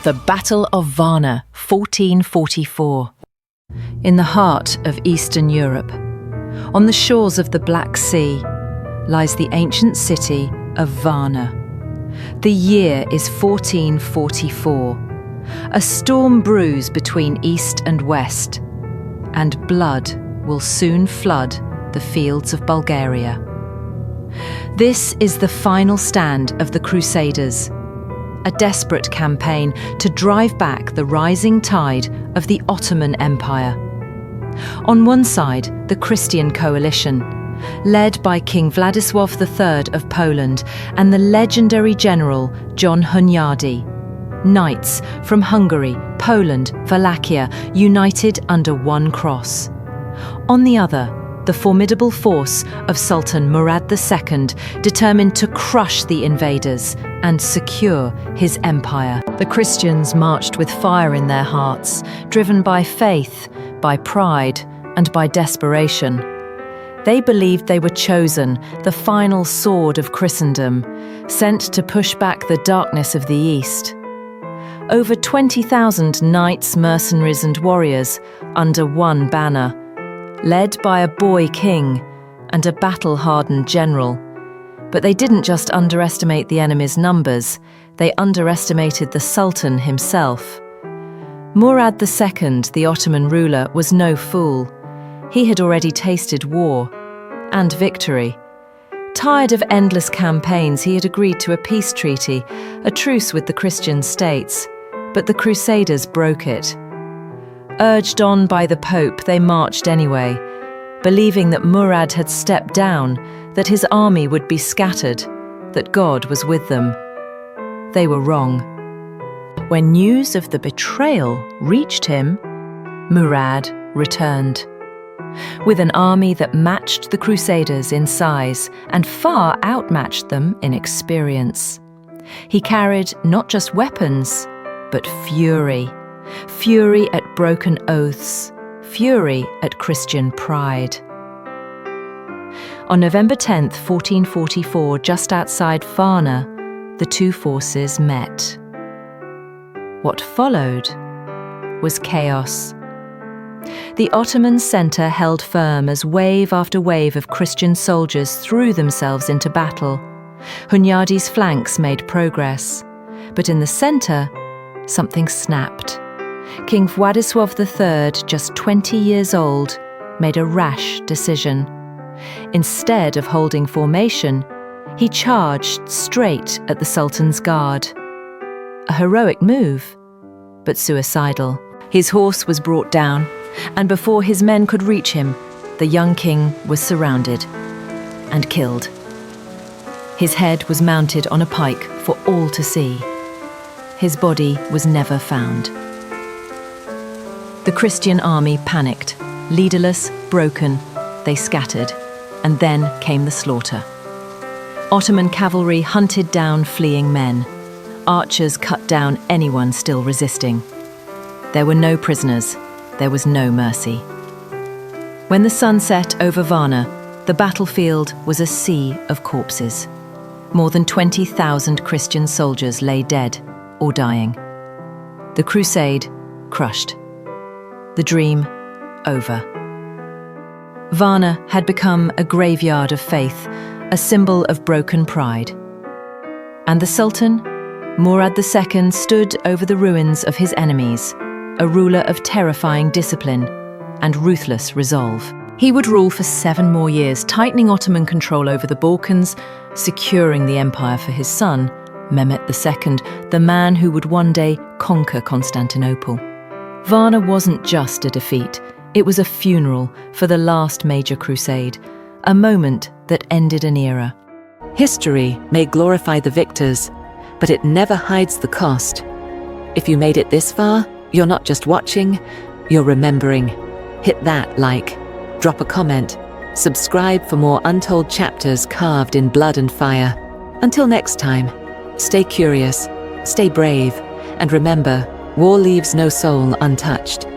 The Battle of Varna, 1444. In the heart of Eastern Europe, on the shores of the Black Sea, lies the ancient city of Varna. The year is 1444. A storm brews between east and west, and blood will soon flood the fields of Bulgaria. This is the final stand of the Crusaders, a desperate campaign to drive back the rising tide of the Ottoman Empire. On one side, the Christian coalition, led by King Władysław III of Poland and the legendary general John Hunyadi. Knights from Hungary, Poland, Wallachia, united under one cross. On the other, the formidable force of Sultan Murad II, determined to crush the invaders and secure his empire. The Christians marched with fire in their hearts, driven by faith, by pride, and by desperation. They believed they were chosen, the final sword of Christendom, sent to push back the darkness of the East. Over 20,000 knights, mercenaries, and warriors under one banner, led by a boy king and a battle-hardened general. But they didn't just underestimate the enemy's numbers, they underestimated the Sultan himself. Murad II, the Ottoman ruler, was no fool. He had already tasted war and victory. Tired of endless campaigns, he had agreed to a peace treaty, a truce with the Christian states, but the Crusaders broke it. Urged on by the Pope, they marched anyway, believing that Murad had stepped down, that his army would be scattered, that God was with them. They were wrong. When news of the betrayal reached him, Murad returned. With an army that matched the Crusaders in size and far outmatched them in experience. He carried not just weapons, but fury. Fury at broken oaths, fury at Christian pride. On November 10th, 1444, just outside Varna, the two forces met. What followed was chaos. The Ottoman centre held firm as wave after wave of Christian soldiers threw themselves into battle. Hunyadi's flanks made progress, but in the centre, something snapped. King Władysław III, just 20 years old, made a rash decision. Instead of holding formation, he charged straight at the Sultan's guard. A heroic move, but suicidal. His horse was brought down, and before his men could reach him, the young king was surrounded and killed. His head was mounted on a pike for all to see. His body was never found. The Christian army panicked. Leaderless, broken, they scattered, and then came the slaughter. Ottoman cavalry hunted down fleeing men. Archers cut down anyone still resisting. There were no prisoners. There was no mercy. When the sun set over Varna, the battlefield was a sea of corpses. More than 20,000 Christian soldiers lay dead or dying. The crusade crushed. The dream over. Varna had become a graveyard of faith, a symbol of broken pride. And the Sultan, Murad II, stood over the ruins of his enemies, a ruler of terrifying discipline and ruthless resolve. He would rule for 7 more years, tightening Ottoman control over the Balkans, securing the empire for his son, Mehmet II, the man who would one day conquer Constantinople. Varna wasn't just a defeat, it was a funeral for the last major crusade, a moment that ended an era. History may glorify the victors, but it never hides the cost. If you made it this far, you're not just watching, you're remembering. Hit that like, drop a comment, subscribe for more untold chapters carved in blood and fire. Until next time, stay curious, stay brave, and remember, war leaves no soul untouched.